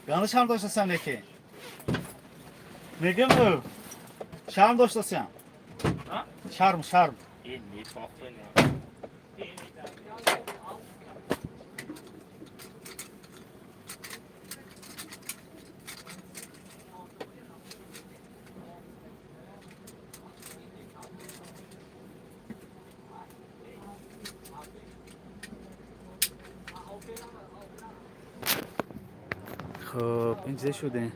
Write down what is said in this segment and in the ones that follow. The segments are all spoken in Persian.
Yanlış ham do'shlasan lekin. Nega bu? Sharm do'shlasan. Ha? Sharm. Endi to'xtayın. خب اینجا شده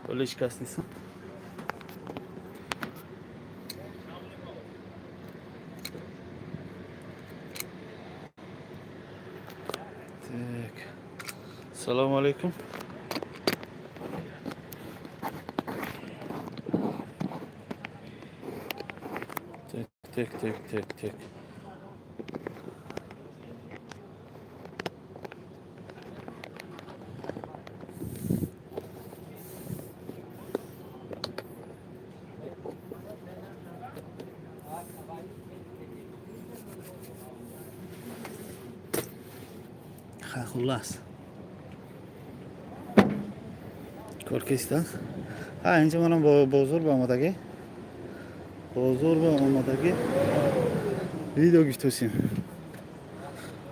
ولی هیچ کس نیست تک سلام علیکم تک خلاص کلکستان ها اینجا منم با بزرگ با آمادگی ویدیو گفتیم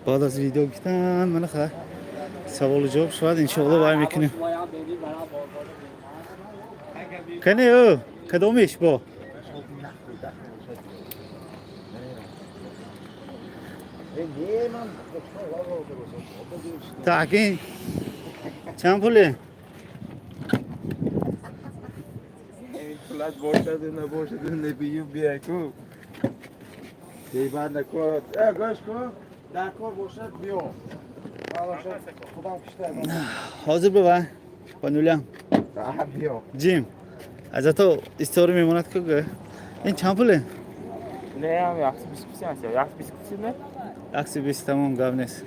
بعد از ویدیو گفتن من خواهد سوال و جواب شاید انشاءالله باید میکنیم کنه او کدومش با تاکین چند پوله؟ پولت باشد نبیو بیای کو دیوان نکن گوش کن در کار باشد بیو خودم کشته حاضر ببا پانولیم بیو جیم از تو استوری میموند که این چند پوله؟ Ne ya, yaxşı bisküvi sen. Yaxşı bisküvi ne? Aksi biz tamam gavnes.